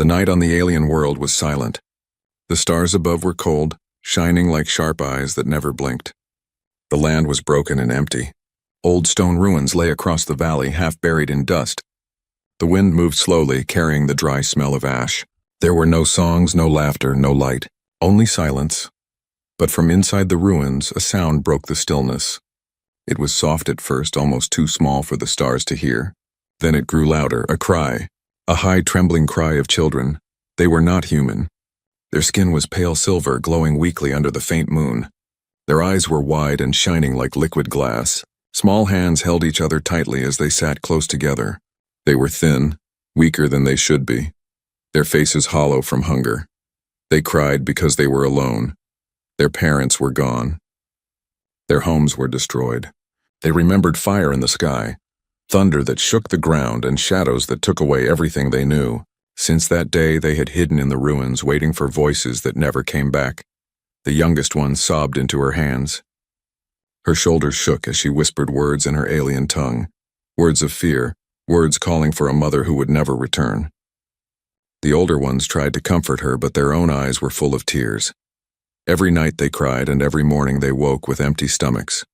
The night on the alien world was silent. The stars above were cold, shining like sharp eyes that never blinked. The land was broken and empty. Old stone ruins lay across the valley, half buried in dust. The wind moved slowly, carrying the dry smell of ash. There were no songs, no laughter, no light, only silence. But from inside the ruins, a sound broke the stillness. It was soft at first, almost too small for the stars to hear. Then it grew louder, a cry, a high, trembling cry of children. They were not human. Their skin was pale silver, glowing weakly under the faint moon. Their eyes were wide and shining like liquid glass. Small hands held each other tightly as they sat close together. They were thin, weaker than they should be, their faces hollow from hunger. They cried because they were alone. Their parents were gone. Their homes were destroyed. They remembered fire in the sky, thunder that shook the ground, and shadows that took away everything they knew. Since that day, they had hidden in the ruins, waiting for voices that never came back. The youngest one sobbed into her hands. Her shoulders shook as she whispered words in her alien tongue, words of fear, words calling for a mother who would never return. The older ones tried to comfort her, but their own eyes were full of tears. Every night they cried, and every morning they woke with empty stomachs.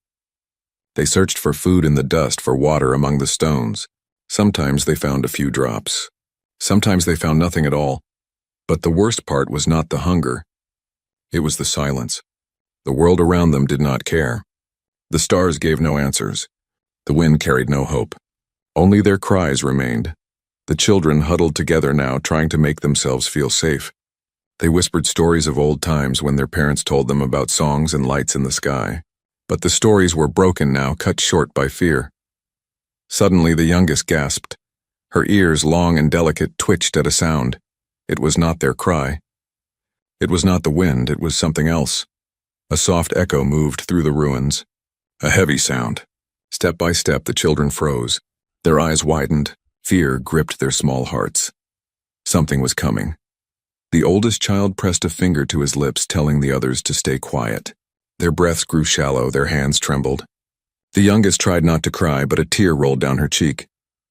They searched for food in the dust, for water among the stones. Sometimes they found a few drops. Sometimes they found nothing at all. But the worst part was not the hunger. It was the silence. The world around them did not care. The stars gave no answers. The wind carried no hope. Only their cries remained. The children huddled together now, trying to make themselves feel safe. They whispered stories of old times when their parents told them about songs and lights in the sky. But the stories were broken now, cut short by fear. Suddenly the youngest gasped. Her ears, long and delicate, twitched at a sound. It was not their cry. It was not the wind, it was something else. A soft echo moved through the ruins. A heavy sound. Step by step the children froze. Their eyes widened. Fear gripped their small hearts. Something was coming. The oldest child pressed a finger to his lips, telling the others to stay quiet. Their breaths grew shallow, their hands trembled. The youngest tried not to cry, but a tear rolled down her cheek.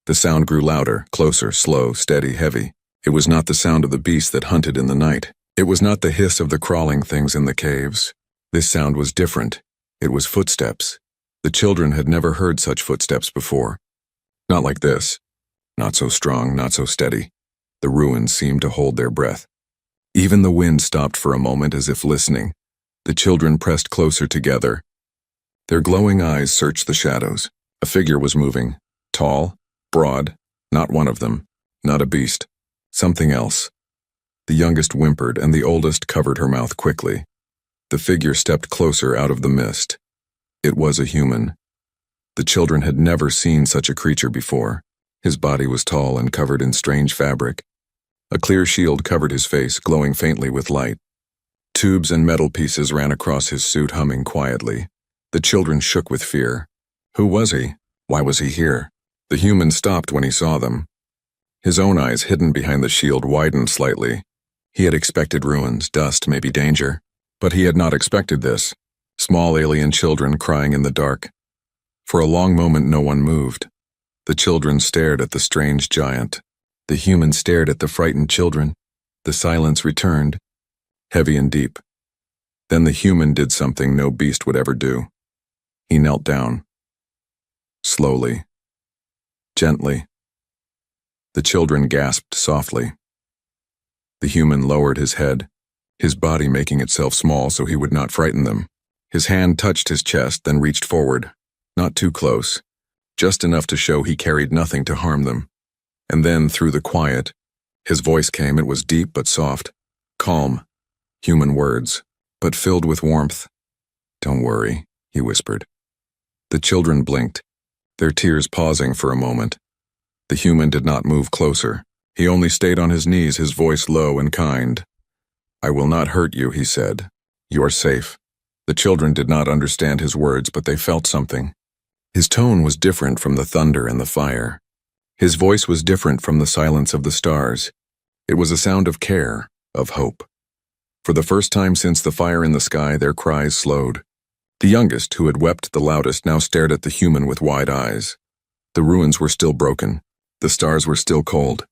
The sound grew louder, closer, slow, steady, heavy. It was not the sound of the beast that hunted in the night. It was not the hiss of the crawling things in the caves. This sound was different. It was footsteps. The children had never heard such footsteps before. Not like this. Not so strong, not so steady. The ruins seemed to hold their breath. Even the wind stopped for a moment, as if listening. The children pressed closer together. Their glowing eyes searched the shadows. A figure was moving. Tall, broad, not one of them. Not a beast. Something else. The youngest whimpered, and the oldest covered her mouth quickly. The figure stepped closer out of the mist. It was a human. The children had never seen such a creature before. His body was tall and covered in strange fabric. A clear shield covered his face, glowing faintly with light. Tubes and metal pieces ran across his suit, humming quietly. The children shook with fear. Who was he? Why was he here? The human stopped when he saw them. His own eyes, hidden behind the shield, widened slightly. He had expected ruins, dust, maybe danger. But he had not expected this. Small alien children crying in the dark. For a long moment no one moved. The children stared at the strange giant. The human stared at the frightened children. The silence returned, heavy and deep. Then the human did something no beast would ever do. He knelt down. Slowly. Gently. The children gasped softly. The human lowered his head, his body making itself small so he would not frighten them. His hand touched his chest, then reached forward. Not too close. Just enough to show he carried nothing to harm them. And then, through the quiet, his voice came. It was deep but soft. Calm. Human words, but filled with warmth. "Don't worry," he whispered. The children blinked, their tears pausing for a moment. The human did not move closer. He only stayed on his knees, his voice low and kind. "I will not hurt you," he said. "You are safe." The children did not understand his words, but they felt something. His tone was different from the thunder and the fire. His voice was different from the silence of the stars. It was a sound of care, of hope. For the first time since the fire in the sky, their cries slowed. The youngest, who had wept the loudest, now stared at the human with wide eyes. The ruins were still broken. The stars were still cold.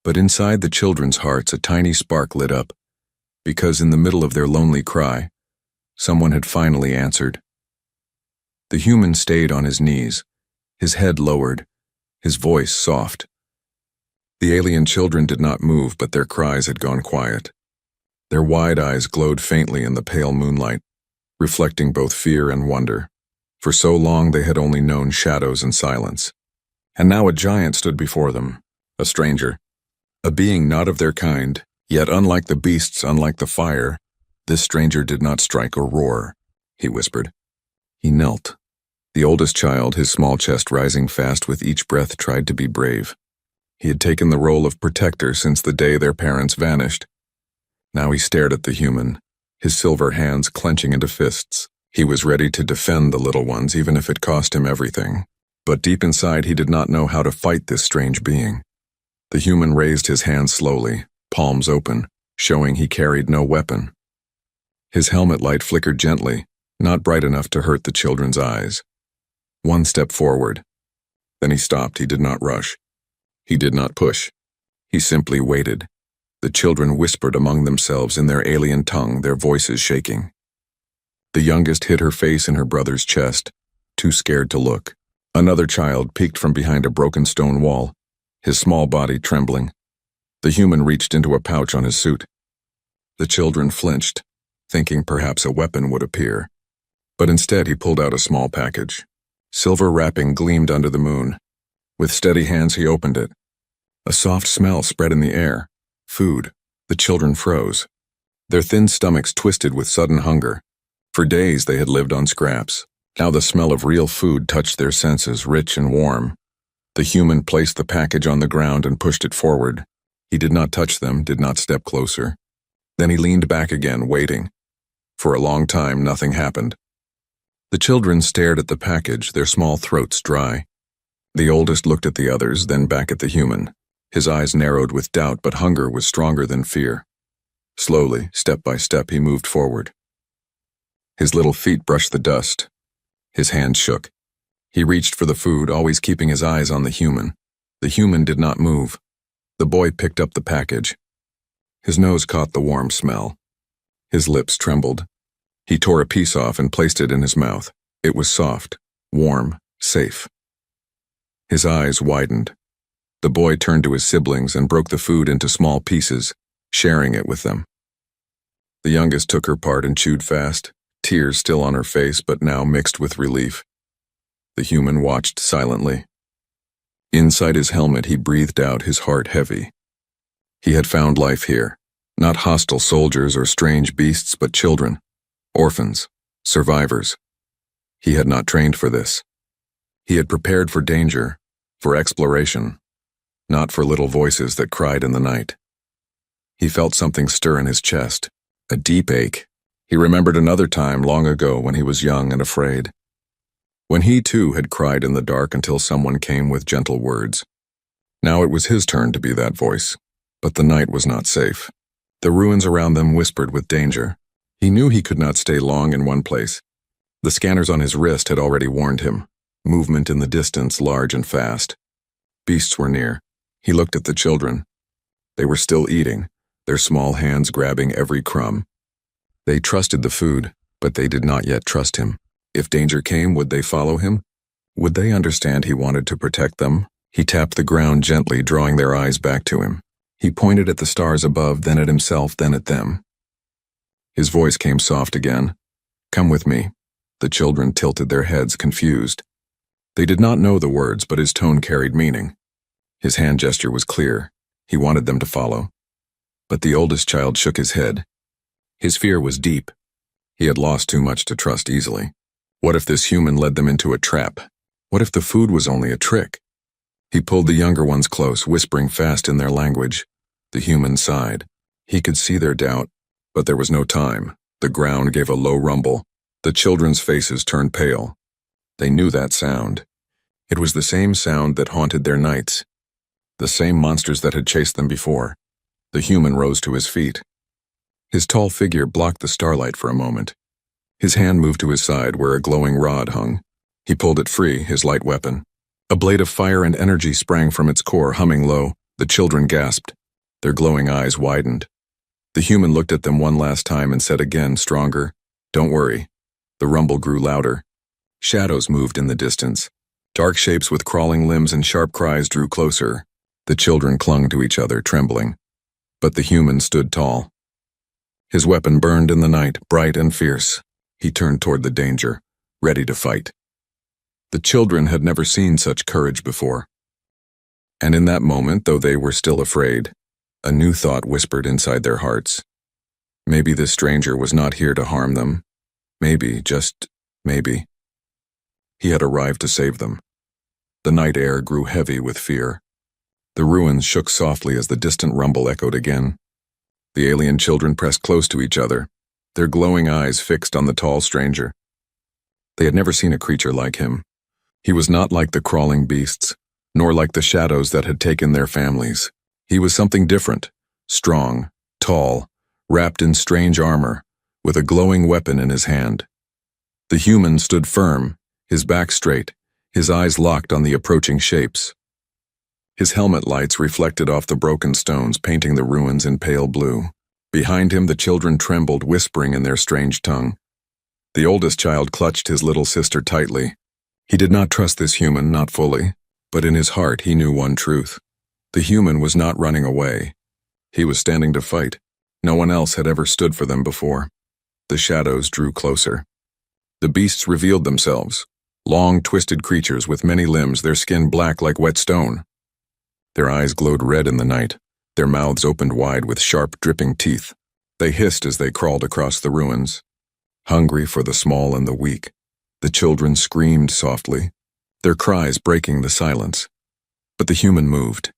But inside the children's hearts a tiny spark lit up, because in the middle of their lonely cry, someone had finally answered. The human stayed on his knees, his head lowered, his voice soft. The alien children did not move, but their cries had gone quiet. Their wide eyes glowed faintly in the pale moonlight, reflecting both fear and wonder. For so long they had only known shadows and silence. And now a giant stood before them, a stranger, a being not of their kind, yet unlike the beasts, unlike the fire. This stranger did not strike or roar, he whispered. He knelt. The oldest child, his small chest rising fast with each breath, tried to be brave. He had taken the role of protector since the day their parents vanished. Now he stared at the human, his silver hands clenching into fists. He was ready to defend the little ones, even if it cost him everything. But deep inside he did not know how to fight this strange being. The human raised his hands slowly, palms open, showing he carried no weapon. His helmet light flickered gently, not bright enough to hurt the children's eyes. One step forward. Then he stopped. He did not rush. He did not push. He simply waited. The children whispered among themselves in their alien tongue, their voices shaking. The youngest hid her face in her brother's chest, too scared to look. Another child peeked from behind a broken stone wall, his small body trembling. The human reached into a pouch on his suit. The children flinched, thinking perhaps a weapon would appear. But instead he pulled out a small package. Silver wrapping gleamed under the moon. With steady hands he opened it. A soft smell spread in the air. Food. The children froze. Their thin stomachs twisted with sudden hunger. For days they had lived on scraps. Now the smell of real food touched their senses, rich and warm. The human placed the package on the ground and pushed it forward. He did not touch them, did not step closer. Then he leaned back again, waiting. For a long time, nothing happened. The children stared at the package, their small throats dry. The oldest looked at the others, then back at the human. His eyes narrowed with doubt, but hunger was stronger than fear. Slowly, step by step, he moved forward. His little feet brushed the dust. His hands shook. He reached for the food, always keeping his eyes on the human. The human did not move. The boy picked up the package. His nose caught the warm smell. His lips trembled. He tore a piece off and placed it in his mouth. It was soft, warm, safe. His eyes widened. The boy turned to his siblings and broke the food into small pieces, sharing it with them. The youngest took her part and chewed fast, tears still on her face but now mixed with relief. The human watched silently. Inside his helmet he breathed out, his heart heavy. He had found life here, not hostile soldiers or strange beasts, but children. Orphans, survivors. He had not trained for this. He had prepared for danger, for exploration, not for little voices that cried in the night. He felt something stir in his chest, a deep ache. He remembered another time long ago when he was young and afraid. When he too had cried in the dark until someone came with gentle words. Now it was his turn to be that voice, but the night was not safe. The ruins around them whispered with danger. He knew he could not stay long in one place. The scanners on his wrist had already warned him. Movement in the distance, large and fast. Beasts were near. He looked at the children. They were still eating, their small hands grabbing every crumb. They trusted the food, but they did not yet trust him. If danger came, would they follow him? Would they understand he wanted to protect them? He tapped the ground gently, drawing their eyes back to him. He pointed at the stars above, then at himself, then at them. His voice came soft again. Come with me. The children tilted their heads, confused. They did not know the words, but his tone carried meaning. His hand gesture was clear. He wanted them to follow. But the oldest child shook his head. His fear was deep. He had lost too much to trust easily. What if this human led them into a trap? What if the food was only a trick? He pulled the younger ones close, whispering fast in their language. The human sighed. He could see their doubt, but there was no time. The ground gave a low rumble. The children's faces turned pale. They knew that sound. It was the same sound that haunted their nights. The same monsters that had chased them before. The human rose to his feet. His tall figure blocked the starlight for a moment. His hand moved to his side where a glowing rod hung. He pulled it free, his light weapon. A blade of fire and energy sprang from its core, humming low. The children gasped. Their glowing eyes widened. The human looked at them one last time and said again, stronger, "Don't worry." The rumble grew louder. Shadows moved in the distance. Dark shapes with crawling limbs and sharp cries drew closer. The children clung to each other, trembling. But the human stood tall. His weapon burned in the night, bright and fierce. He turned toward the danger, ready to fight. The children had never seen such courage before. And in that moment, though they were still afraid, a new thought whispered inside their hearts. Maybe this stranger was not here to harm them. Maybe, just maybe, he had arrived to save them. The night air grew heavy with fear. The ruins shook softly as the distant rumble echoed again. The alien children pressed close to each other, their glowing eyes fixed on the tall stranger. They had never seen a creature like him. He was not like the crawling beasts, nor like the shadows that had taken their families. He was something different, strong, tall, wrapped in strange armor, with a glowing weapon in his hand. The human stood firm, his back straight, his eyes locked on the approaching shapes. His helmet lights reflected off the broken stones, painting the ruins in pale blue. Behind him, the children trembled, whispering in their strange tongue. The oldest child clutched his little sister tightly. He did not trust this human, not fully, but in his heart he knew one truth. The human was not running away. He was standing to fight. No one else had ever stood for them before. The shadows drew closer. The beasts revealed themselves, long, twisted creatures with many limbs, their skin black like wet stone. Their eyes glowed red in the night, their mouths opened wide with sharp, dripping teeth. They hissed as they crawled across the ruins. Hungry for the small and the weak, the children screamed softly, their cries breaking the silence. But the human moved.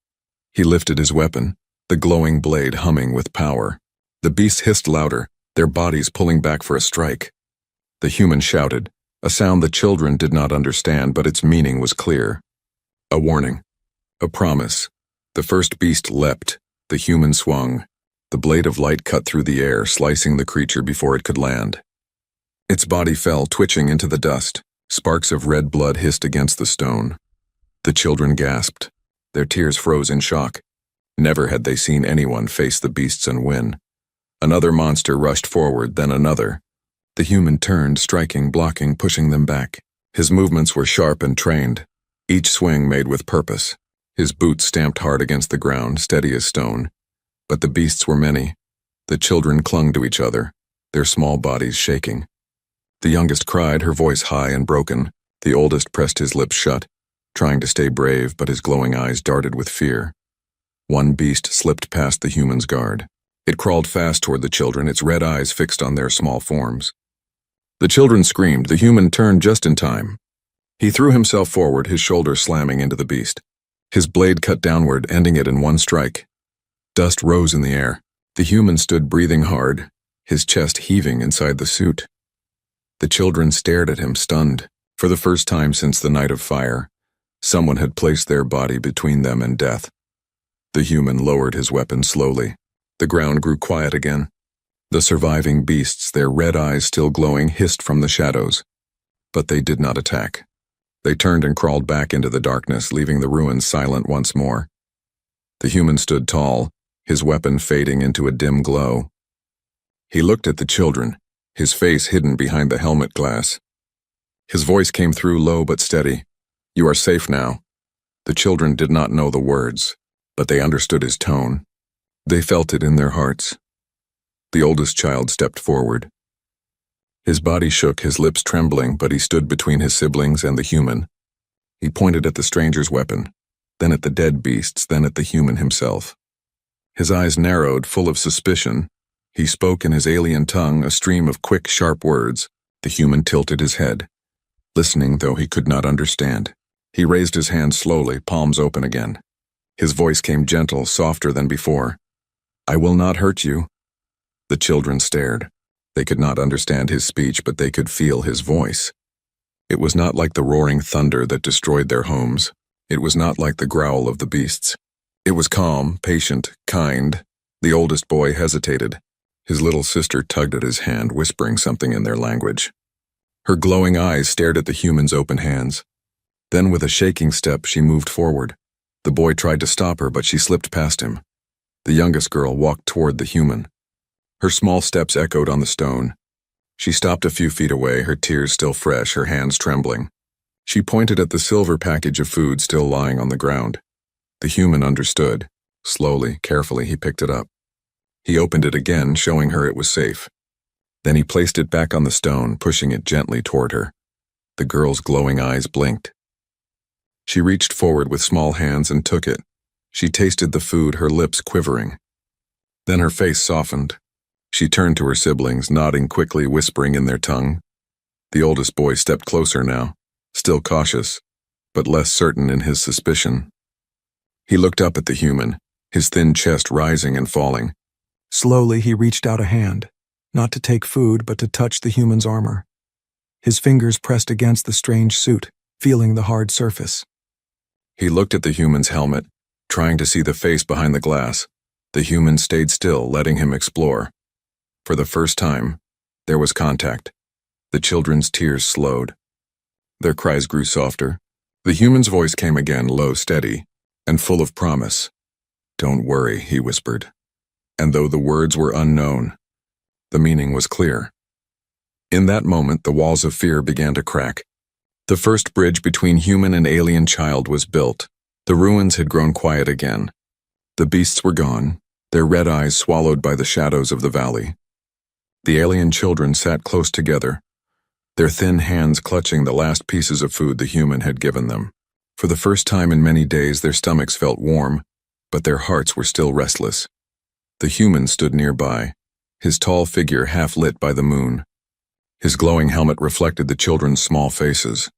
He lifted his weapon, the glowing blade humming with power. The beasts hissed louder, their bodies pulling back for a strike. The human shouted, a sound the children did not understand, but its meaning was clear. A warning. A promise. The first beast leapt. The human swung. The blade of light cut through the air, slicing the creature before it could land. Its body fell, twitching into the dust. Sparks of red blood hissed against the stone. The children gasped. Their tears froze in shock. Never had they seen anyone face the beasts and win. Another monster rushed forward, then another. The human turned, striking, blocking, pushing them back. His movements were sharp and trained, each swing made with purpose. His boots stamped hard against the ground, steady as stone. But the beasts were many. The children clung to each other, their small bodies shaking. The youngest cried, her voice high and broken. The oldest pressed his lips shut, trying to stay brave, but his glowing eyes darted with fear. One beast slipped past the human's guard. It crawled fast toward the children, its red eyes fixed on their small forms. The children screamed. The human turned just in time. He threw himself forward, his shoulder slamming into the beast. His blade cut downward, ending it in one strike. Dust rose in the air. The human stood breathing hard, his chest heaving inside the suit. The children stared at him, stunned. For the first time since the night of fire, someone had placed their body between them and death. The human lowered his weapon slowly. The ground grew quiet again. The surviving beasts, their red eyes still glowing, hissed from the shadows. But they did not attack. They turned and crawled back into the darkness, leaving the ruins silent once more. The human stood tall, his weapon fading into a dim glow. He looked at the children, his face hidden behind the helmet glass. His voice came through low but steady. "You are safe now." The children did not know the words, but they understood his tone. They felt it in their hearts. The oldest child stepped forward. His body shook, his lips trembling, but he stood between his siblings and the human. He pointed at the stranger's weapon, then at the dead beasts, then at the human himself. His eyes narrowed, full of suspicion. He spoke in his alien tongue, a stream of quick, sharp words. The human tilted his head, listening though he could not understand. He raised his hand slowly, palms open again. His voice came gentle, softer than before. "I will not hurt you." The children stared. They could not understand his speech, but they could feel his voice. It was not like the roaring thunder that destroyed their homes. It was not like the growl of the beasts. It was calm, patient, kind. The oldest boy hesitated. His little sister tugged at his hand, whispering something in their language. Her glowing eyes stared at the human's open hands. Then, with a shaking step, she moved forward. The boy tried to stop her, but she slipped past him. The youngest girl walked toward the human. Her small steps echoed on the stone. She stopped a few feet away, her tears still fresh, her hands trembling. She pointed at the silver package of food still lying on the ground. The human understood. Slowly, carefully, he picked it up. He opened it again, showing her it was safe. Then he placed it back on the stone, pushing it gently toward her. The girl's glowing eyes blinked. She reached forward with small hands and took it. She tasted the food, her lips quivering. Then her face softened. She turned to her siblings, nodding quickly, whispering in their tongue. The oldest boy stepped closer now, still cautious, but less certain in his suspicion. He looked up at the human, his thin chest rising and falling. Slowly he reached out a hand, not to take food but to touch the human's armor. His fingers pressed against the strange suit, feeling the hard surface. He looked at the human's helmet, trying to see the face behind the glass. The human stayed still, letting him explore. For the first time, there was contact. The children's tears slowed. Their cries grew softer. The human's voice came again, low, steady, and full of promise. "Don't worry," he whispered. And though the words were unknown, the meaning was clear. In that moment, the walls of fear began to crack. The first bridge between human and alien child was built. The ruins had grown quiet again. The beasts were gone, their red eyes swallowed by the shadows of the valley. The alien children sat close together, their thin hands clutching the last pieces of food the human had given them. For the first time in many days, their stomachs felt warm, but their hearts were still restless. The human stood nearby, his tall figure half lit by the moon. His glowing helmet reflected the children's small faces.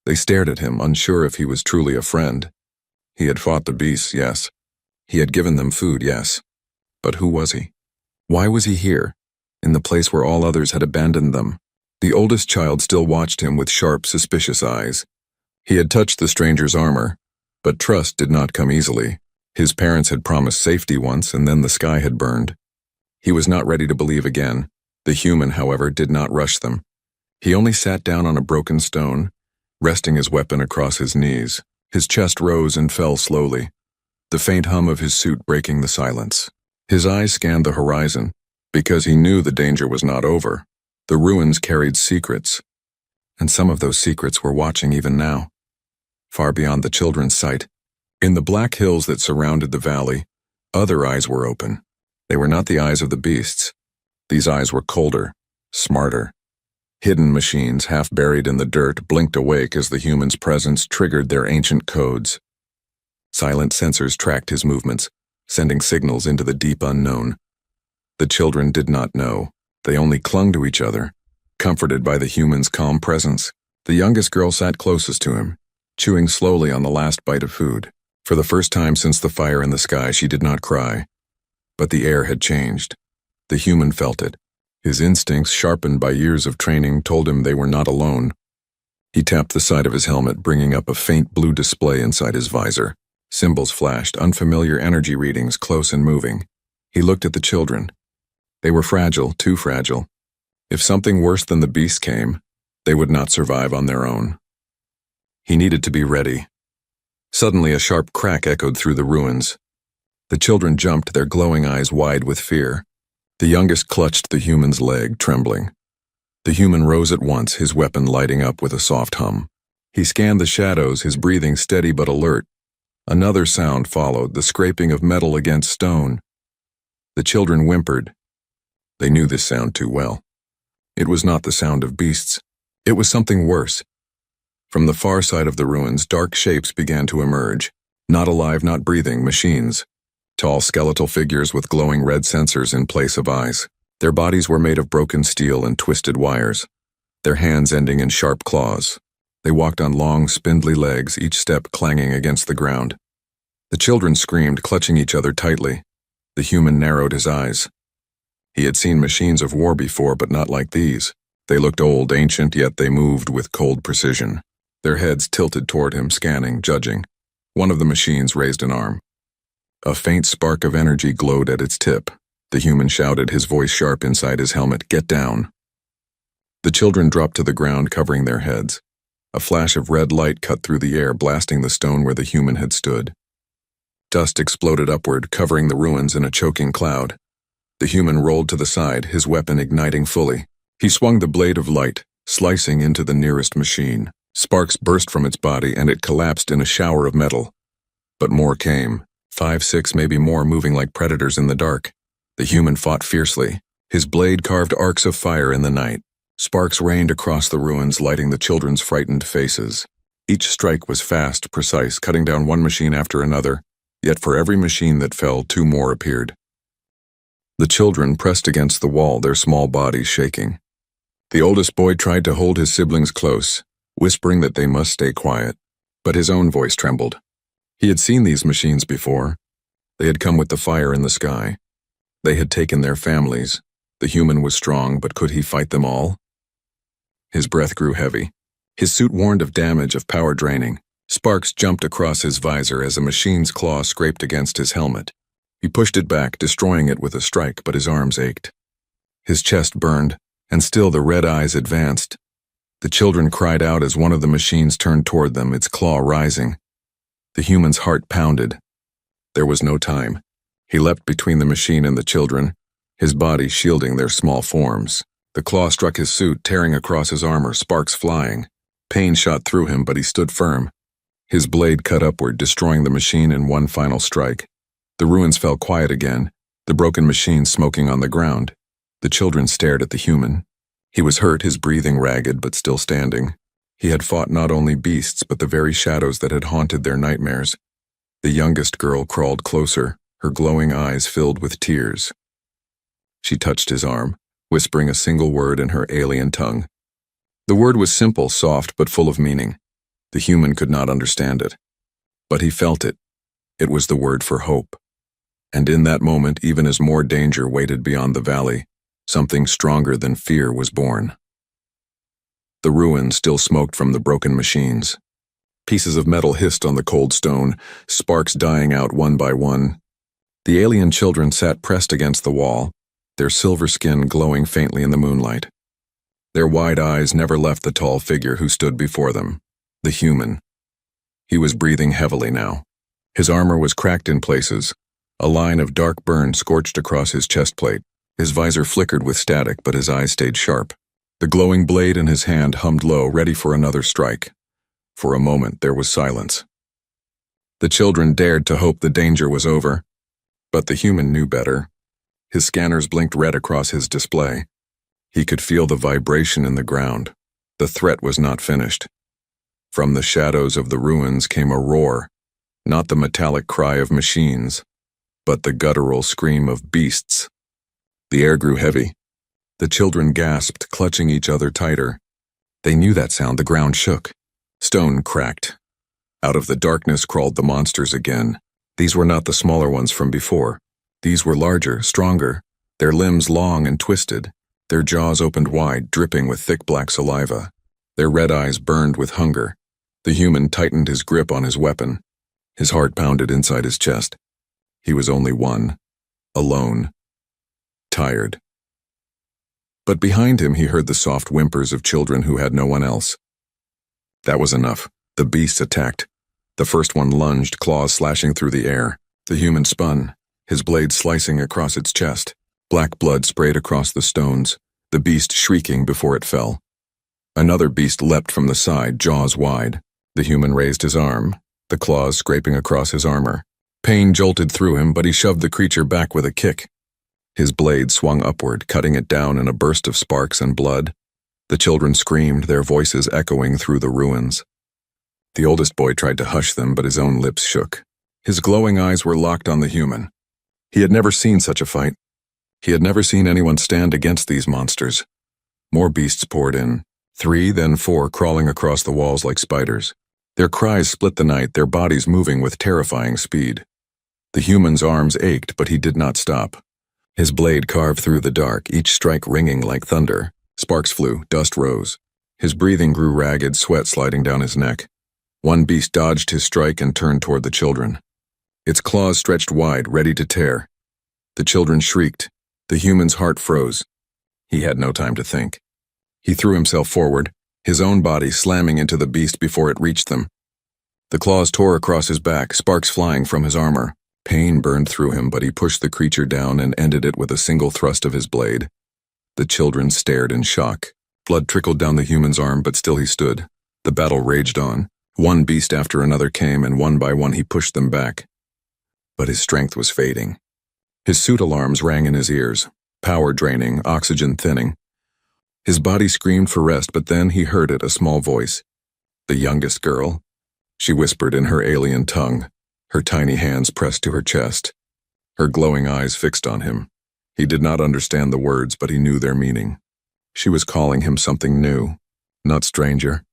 They stared at him, unsure if he was truly a friend. He had fought the beasts, yes. He had given them food, yes. But who was he? Why was he here, in the place where all others had abandoned them? The oldest child still watched him with sharp, suspicious eyes. He had touched the stranger's armor, but trust did not come easily. His parents had promised safety once, and then the sky had burned. He was not ready to believe again. The human, however, did not rush them. He only sat down on a broken stone, resting his weapon across his knees. His chest rose and fell slowly, the faint hum of his suit breaking the silence. His eyes scanned the horizon, because he knew the danger was not over. The ruins carried secrets, and some of those secrets were watching even now. Far beyond the children's sight, in the black hills that surrounded the valley, other eyes were open. They were not the eyes of the beasts. These eyes were colder, smarter. Hidden machines, half buried in the dirt, blinked awake as the human's presence triggered their ancient codes. Silent sensors tracked his movements, sending signals into the deep unknown. The children did not know. They only clung to each other, comforted by the human's calm presence. The youngest girl sat closest to him, chewing slowly on the last bite of food. For the first time since the fire in the sky, she did not cry. But the air had changed. The human felt it. His instincts, sharpened by years of training, told him they were not alone. He tapped the side of his helmet, bringing up a faint blue display inside his visor. Symbols flashed, unfamiliar energy readings, close and moving. He looked at the children. They were fragile, too fragile. If something worse than the beast came, they would not survive on their own. He needed to be ready. Suddenly, a sharp crack echoed through the ruins. The children jumped, their glowing eyes wide with fear. The youngest clutched the human's leg, trembling. The human rose at once, his weapon lighting up with a soft hum. He scanned the shadows, his breathing steady but alert. Another sound followed, the scraping of metal against stone. The children whimpered. They knew this sound too well. It was not the sound of beasts. It was something worse. From the far side of the ruins, dark shapes began to emerge. Not alive, not breathing, machines. Tall skeletal figures with glowing red sensors in place of eyes. Their bodies were made of broken steel and twisted wires, their hands ending in sharp claws. They walked on long, spindly legs, each step clanging against the ground. The children screamed, clutching each other tightly. The human narrowed his eyes. He had seen machines of war before, but not like these. They looked old, ancient, yet they moved with cold precision. Their heads tilted toward him, scanning, judging. One of the machines raised an arm. A faint spark of energy glowed at its tip. The human shouted, his voice sharp inside his helmet, "Get down!" The children dropped to the ground, covering their heads. A flash of red light cut through the air, blasting the stone where the human had stood. Dust exploded upward, covering the ruins in a choking cloud. The human rolled to the side, his weapon igniting fully. He swung the blade of light, slicing into the nearest machine. Sparks burst from its body, and it collapsed in a shower of metal. But more came. 5, 6, maybe more, moving like predators in the dark. The human fought fiercely. His blade carved arcs of fire in the night. Sparks rained across the ruins, lighting the children's frightened faces. Each strike was fast, precise, cutting down one machine after another. Yet for every machine that fell, 2 more appeared. The children pressed against the wall, their small bodies shaking. The oldest boy tried to hold his siblings close, whispering that they must stay quiet. But his own voice trembled. He had seen these machines before. They had come with the fire in the sky. They had taken their families. The human was strong, but could he fight them all? His breath grew heavy. His suit warned of damage, of power draining. Sparks jumped across his visor as a machine's claw scraped against his helmet. He pushed it back, destroying it with a strike, but his arms ached. His chest burned, and still the red eyes advanced. The children cried out as one of the machines turned toward them, its claw rising. The human's heart pounded. There was no time. He leapt between the machine and the children, his body shielding their small forms. The claw struck his suit, tearing across his armor, sparks flying. Pain shot through him, but he stood firm. His blade cut upward, destroying the machine in one final strike. The ruins fell quiet again, the broken machine smoking on the ground. The children stared at the human. He was hurt, his breathing ragged, but still standing. He had fought not only beasts, but the very shadows that had haunted their nightmares. The youngest girl crawled closer, her glowing eyes filled with tears. She touched his arm, whispering a single word in her alien tongue. The word was simple, soft, but full of meaning. The human could not understand it. But he felt it. It was the word for hope. And in that moment, even as more danger waited beyond the valley, something stronger than fear was born. The ruins still smoked from the broken machines. Pieces of metal hissed on the cold stone, sparks dying out one by one. The alien children sat pressed against the wall, their silver skin glowing faintly in the moonlight. Their wide eyes never left the tall figure who stood before them, the human. He was breathing heavily now. His armor was cracked in places, a line of dark burn scorched across his chest plate. His visor flickered with static, but his eyes stayed sharp. The glowing blade in his hand hummed low, ready for another strike. For a moment, there was silence. The children dared to hope the danger was over, but the human knew better. His scanners blinked red across his display. He could feel the vibration in the ground. The threat was not finished. From the shadows of the ruins came a roar, not the metallic cry of machines, but the guttural scream of beasts. The air grew heavy. The children gasped, clutching each other tighter. They knew that sound. The ground shook. Stone cracked. Out of the darkness crawled the monsters again. These were not the smaller ones from before. These were larger, stronger, their limbs long and twisted, their jaws opened wide, dripping with thick black saliva. Their red eyes burned with hunger. The human tightened his grip on his weapon. His heart pounded inside his chest. He was only one, alone, tired. But behind him he heard the soft whimpers of children who had no one else. That was enough. The beasts attacked. The first one lunged, claws slashing through the air. The human spun, his blade slicing across its chest. Black blood sprayed across the stones, the beast shrieking before it fell. Another beast leapt from the side, jaws wide. The human raised his arm, the claws scraping across his armor. Pain jolted through him, but he shoved the creature back with a kick. His blade swung upward, cutting it down in a burst of sparks and blood. The children screamed, their voices echoing through the ruins. The oldest boy tried to hush them, but his own lips shook. His glowing eyes were locked on the human. He had never seen such a fight. He had never seen anyone stand against these monsters. More beasts poured in, 3, then 4, crawling across the walls like spiders. Their cries split the night, their bodies moving with terrifying speed. The human's arms ached, but he did not stop. His blade carved through the dark, each strike ringing like thunder. Sparks flew, dust rose. His breathing grew ragged, sweat sliding down his neck. One beast dodged his strike and turned toward the children. Its claws stretched wide, ready to tear. The children shrieked. The human's heart froze. He had no time to think. He threw himself forward, his own body slamming into the beast before it reached them. The claws tore across his back, sparks flying from his armor. Pain burned through him, but he pushed the creature down and ended it with a single thrust of his blade. The children stared in shock. Blood trickled down the human's arm, but still he stood. The battle raged on. One beast after another came, and one by one he pushed them back. But his strength was fading. His suit alarms rang in his ears, power draining, oxygen thinning. His body screamed for rest, but then he heard it, a small voice. The youngest girl. She whispered in her alien tongue, her tiny hands pressed to her chest, her glowing eyes fixed on him. He did not understand the words, but he knew their meaning. She was calling him something new. Not stranger,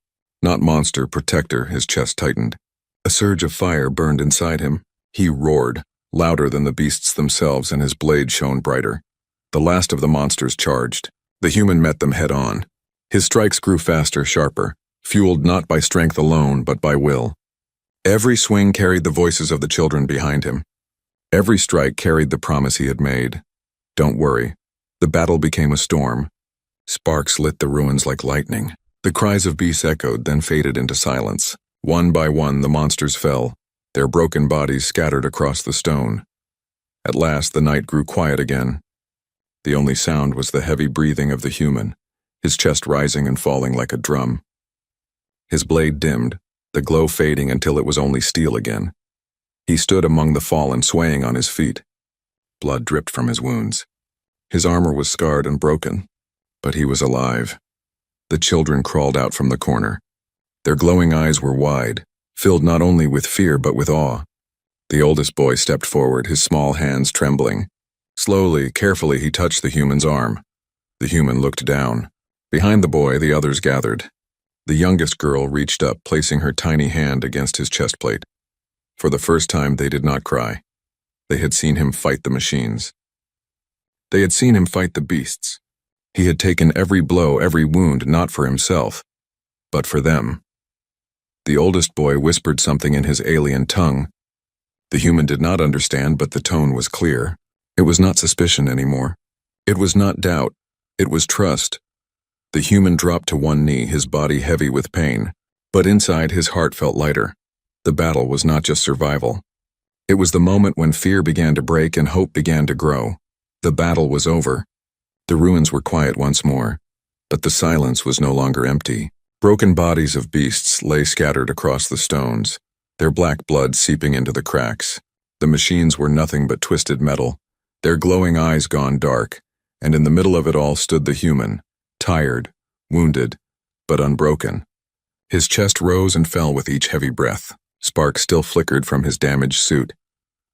not monster, protector. His chest tightened. A surge of fire burned inside him. He roared, louder than the beasts themselves, and his blade shone brighter. The last of the monsters charged. The human met them head on. His strikes grew faster, sharper, fueled not by strength alone, but by will. Every swing carried the voices of the children behind him. Every strike carried the promise he had made. Don't worry. The battle became a storm. Sparks lit the ruins like lightning. The cries of beasts echoed, then faded into silence. One by one, the monsters fell, their broken bodies scattered across the stone. At last, the night grew quiet again. The only sound was the heavy breathing of the human, his chest rising and falling like a drum. His blade dimmed, the glow fading until it was only steel again. He stood among the fallen, swaying on his feet. Blood dripped from his wounds. His armor was scarred and broken, but he was alive. The children crawled out from the corner. Their glowing eyes were wide, filled not only with fear but with awe. The oldest boy stepped forward, his small hands trembling. Slowly, carefully, he touched the human's arm. The human looked down. Behind the boy, the others gathered. The youngest girl reached up, placing her tiny hand against his chest plate. For the first time, they did not cry. They had seen him fight the machines. They had seen him fight the beasts. He had taken every blow, every wound, not for himself, but for them. The oldest boy whispered something in his alien tongue. The human did not understand, but the tone was clear. It was not suspicion anymore. It was not doubt. It was trust. The human dropped to one knee, his body heavy with pain, but inside his heart felt lighter. The battle was not just survival. It was the moment when fear began to break and hope began to grow. The battle was over. The ruins were quiet once more, but the silence was no longer empty. Broken bodies of beasts lay scattered across the stones, their black blood seeping into the cracks. The machines were nothing but twisted metal, their glowing eyes gone dark, and in the middle of it all stood the human, tired, wounded, but unbroken. His chest rose and fell with each heavy breath. Sparks still flickered from his damaged suit,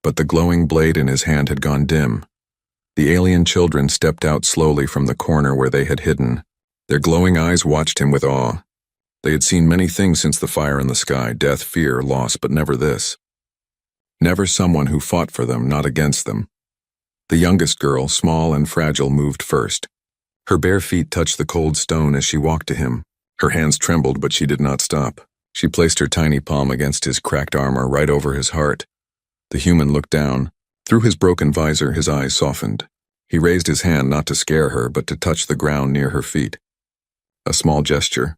but the glowing blade in his hand had gone dim. The alien children stepped out slowly from the corner where they had hidden. Their glowing eyes watched him with awe. They had seen many things since the fire in the sky, death, fear, loss, but never this. Never someone who fought for them, not against them. The youngest girl, small and fragile, moved first. Her bare feet touched the cold stone as she walked to him. Her hands trembled, but she did not stop. She placed her tiny palm against his cracked armor, right over his heart. The human looked down. Through his broken visor, his eyes softened. He raised his hand not to scare her, but to touch the ground near her feet. A small gesture,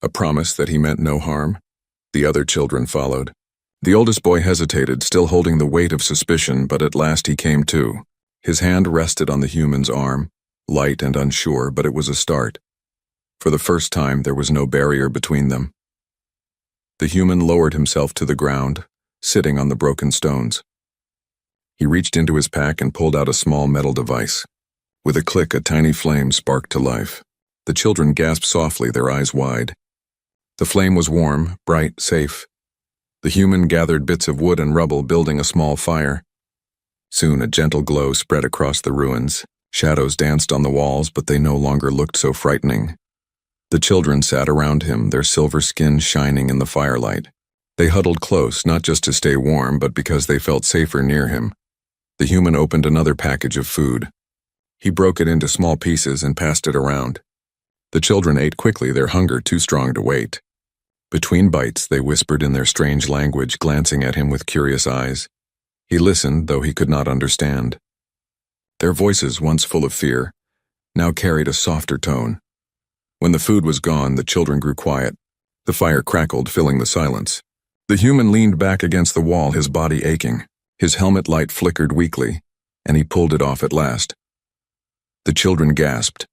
a promise that he meant no harm. The other children followed. The oldest boy hesitated, still holding the weight of suspicion, but at last he came to. His hand rested on the human's arm, light and unsure, but it was a start. For the first time, there was no barrier between them. The human lowered himself to the ground, sitting on the broken stones. He reached into his pack and pulled out a small metal device. With a click, a tiny flame sparked to life. The children gasped softly, their eyes wide. The flame was warm, bright, safe. The human gathered bits of wood and rubble, building a small fire. Soon a gentle glow spread across the ruins. Shadows danced on the walls, but they no longer looked so frightening. The children sat around him, their silver skin shining in the firelight. They huddled close, not just to stay warm, but because they felt safer near him. The human opened another package of food. He broke it into small pieces and passed it around. The children ate quickly, their hunger too strong to wait. Between bites, they whispered in their strange language, glancing at him with curious eyes. He listened, though he could not understand. Their voices, once full of fear, now carried a softer tone. When the food was gone, the children grew quiet. The fire crackled, filling the silence. The human leaned back against the wall, his body aching. His helmet light flickered weakly, and he pulled it off at last. The children gasped.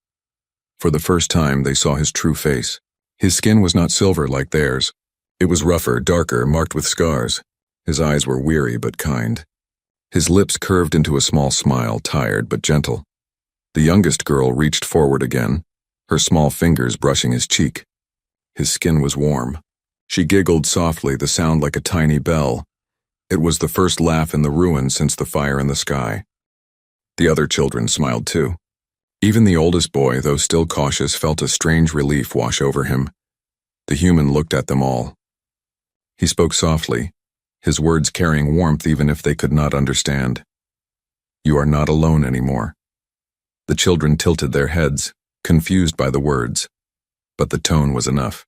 For the first time, they saw his true face. His skin was not silver like theirs. It was rougher, darker, marked with scars. His eyes were weary but kind. His lips curved into a small smile, tired but gentle. The youngest girl reached forward again, her small fingers brushing his cheek. His skin was warm. She giggled softly, the sound like a tiny bell. It was the first laugh in the ruins since the fire in the sky. The other children smiled too. Even the oldest boy, though still cautious, felt a strange relief wash over him. The human looked at them all. He spoke softly, his words carrying warmth even if they could not understand. "You are not alone anymore." The children tilted their heads, confused by the words, but the tone was enough.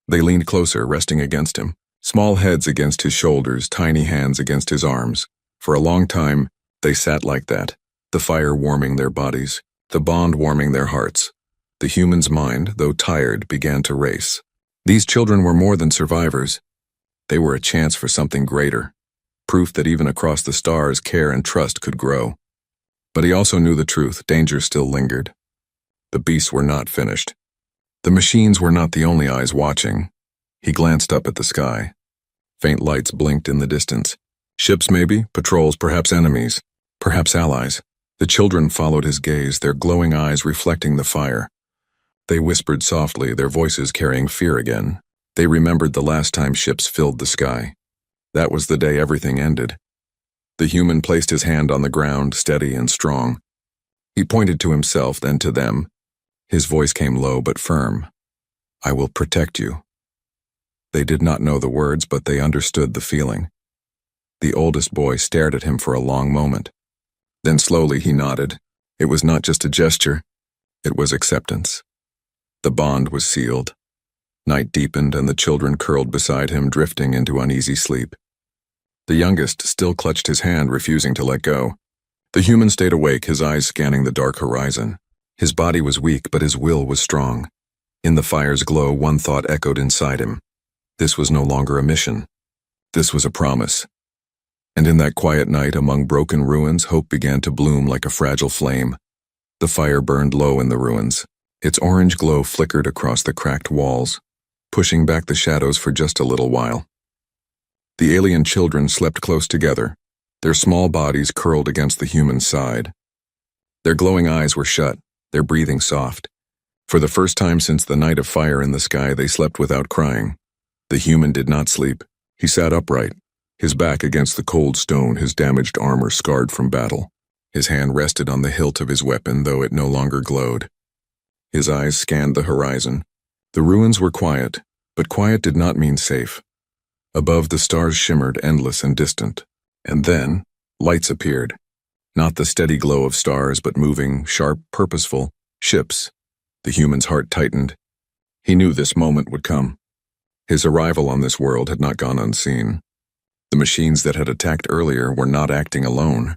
They leaned closer, resting against him, small heads against his shoulders, tiny hands against his arms. For a long time, they sat like that, the fire warming their bodies, the bond warming their hearts. The human's mind, though tired, began to race. These children were more than survivors. They were a chance for something greater, proof that even across the stars, care and trust could grow. But he also knew the truth, danger still lingered. The beasts were not finished. The machines were not the only eyes watching. He glanced up at the sky. Faint lights blinked in the distance. Ships maybe, patrols, perhaps enemies, perhaps allies. The children followed his gaze, their glowing eyes reflecting the fire. They whispered softly, their voices carrying fear again. They remembered the last time ships filled the sky. That was the day everything ended. The human placed his hand on the ground, steady and strong. He pointed to himself, then to them. His voice came low but firm. "I will protect you." They did not know the words, but they understood the feeling. The oldest boy stared at him for a long moment. Then slowly he nodded. It was not just a gesture. It was acceptance. The bond was sealed. Night deepened and the children curled beside him, drifting into uneasy sleep. The youngest still clutched his hand, refusing to let go. The human stayed awake, his eyes scanning the dark horizon. His body was weak, but his will was strong. In the fire's glow, one thought echoed inside him. This was no longer a mission. This was a promise. And in that quiet night, among broken ruins, hope began to bloom like a fragile flame. The fire burned low in the ruins. Its orange glow flickered across the cracked walls, pushing back the shadows for just a little while. The alien children slept close together, their small bodies curled against the human side. Their glowing eyes were shut, their breathing soft. For the first time since the night of fire in the sky, they slept without crying. The human did not sleep. He sat upright, his back against the cold stone, his damaged armor scarred from battle. His hand rested on the hilt of his weapon, though it no longer glowed. His eyes scanned the horizon. The ruins were quiet, but quiet did not mean safe. Above, the stars shimmered, endless and distant. And then, lights appeared. Not the steady glow of stars, but moving, sharp, purposeful, ships. The human's heart tightened. He knew this moment would come. His arrival on this world had not gone unseen. The machines that had attacked earlier were not acting alone.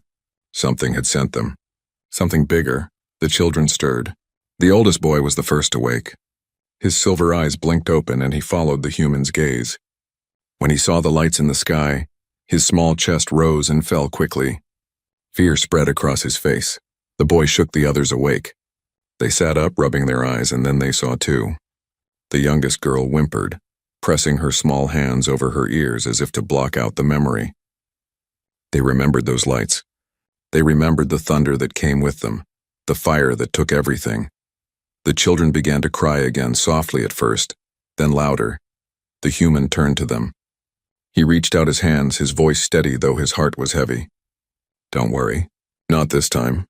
Something had sent them. Something bigger. The children stirred. The oldest boy was the first to wake. His silver eyes blinked open and he followed the human's gaze. When he saw the lights in the sky, his small chest rose and fell quickly. Fear spread across his face. The boy shook the others awake. They sat up, rubbing their eyes, and then they saw too. The youngest girl whimpered, pressing her small hands over her ears as if to block out the memory. They remembered those lights. They remembered the thunder that came with them, the fire that took everything. The children began to cry again, softly at first, then louder. The human turned to them. He reached out his hands, his voice steady though his heart was heavy. "Don't worry. Not this time."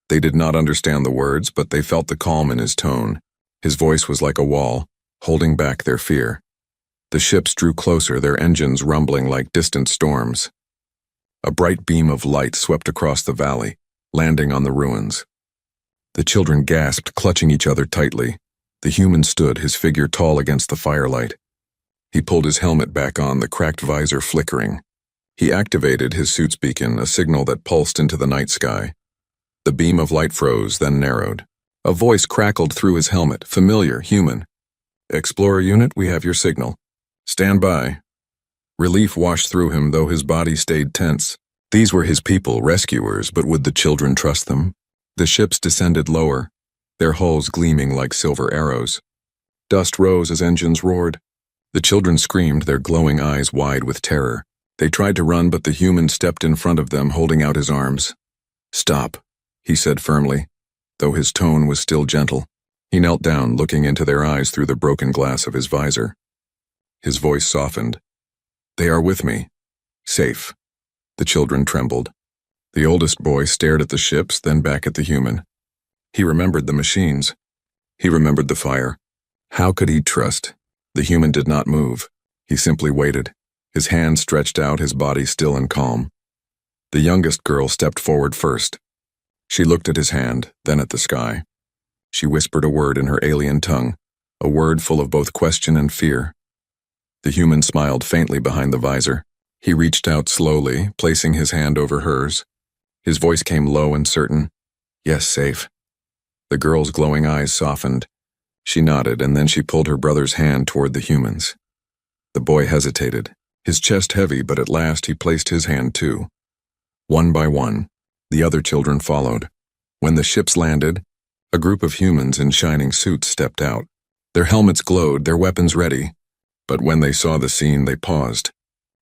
They did not understand the words, but they felt the calm in his tone. His voice was like a wall, holding back their fear. The ships drew closer, their engines rumbling like distant storms. A bright beam of light swept across the valley, landing on the ruins. The children gasped, clutching each other tightly. The human stood, his figure tall against the firelight. He pulled his helmet back on, the cracked visor flickering. He activated his suit's beacon, a signal that pulsed into the night sky. The beam of light froze, then narrowed. A voice crackled through his helmet, familiar, human. "Explorer unit, we have your signal. Stand by." Relief washed through him, though his body stayed tense. These were his people, rescuers, but would the children trust them? The ships descended lower, their hulls gleaming like silver arrows. Dust rose as engines roared. The children screamed, their glowing eyes wide with terror. They tried to run, but the human stepped in front of them, holding out his arms. "Stop," he said firmly, though his tone was still gentle. He knelt down, looking into their eyes through the broken glass of his visor. His voice softened. "They are with me. Safe." The children trembled. The oldest boy stared at the ships, then back at the human. He remembered the machines. He remembered the fire. How could he trust? The human did not move. He simply waited, his hand stretched out, his body still and calm. The youngest girl stepped forward first. She looked at his hand, then at the sky. She whispered a word in her alien tongue, a word full of both question and fear. The human smiled faintly behind the visor. He reached out slowly, placing his hand over hers. His voice came low and certain. "Yes, safe." The girl's glowing eyes softened. She nodded, and then she pulled her brother's hand toward the human's. The boy hesitated, his chest heavy, but at last he placed his hand too. One by one, the other children followed. When the ships landed, a group of humans in shining suits stepped out. Their helmets glowed, their weapons ready. But when they saw the scene, they paused.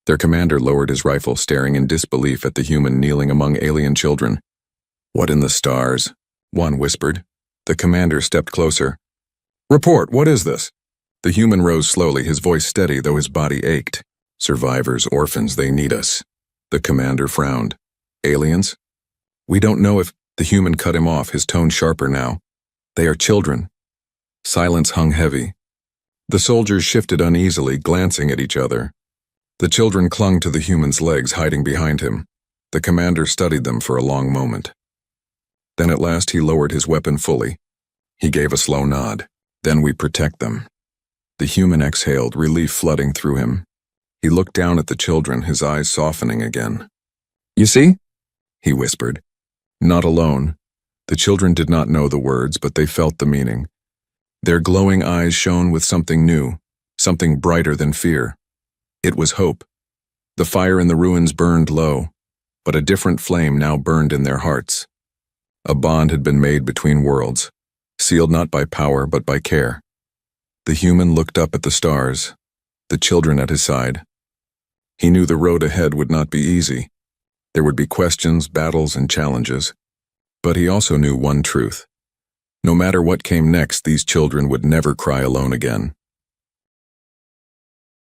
Their commander lowered his rifle, staring in disbelief at the human kneeling among alien children. "What in the stars?" one whispered. The commander stepped closer. "Report, what is this?" The human rose slowly, his voice steady, though his body ached. "Survivors, orphans, they need us." The commander frowned. "Aliens?" "We don't know if—" The human cut him off, his tone sharper now. "They are children." Silence hung heavy. The soldiers shifted uneasily, glancing at each other. The children clung to the human's legs, hiding behind him. The commander studied them for a long moment. Then at last he lowered his weapon fully. He gave a slow nod. "Then we protect them." The human exhaled, relief flooding through him. He looked down at the children, his eyes softening again. "You see?" he whispered. Not alone. The children did not know the words, but they felt the meaning. Their glowing eyes shone with something new, something brighter than fear. It was hope. The fire in the ruins burned low, but a different flame now burned in their hearts. A bond had been made between worlds, sealed not by power but by care. The human looked up at the stars, the children at his side. He knew the road ahead would not be easy. There would be questions, battles, and challenges. But he also knew one truth. No matter what came next, these children would never cry alone again.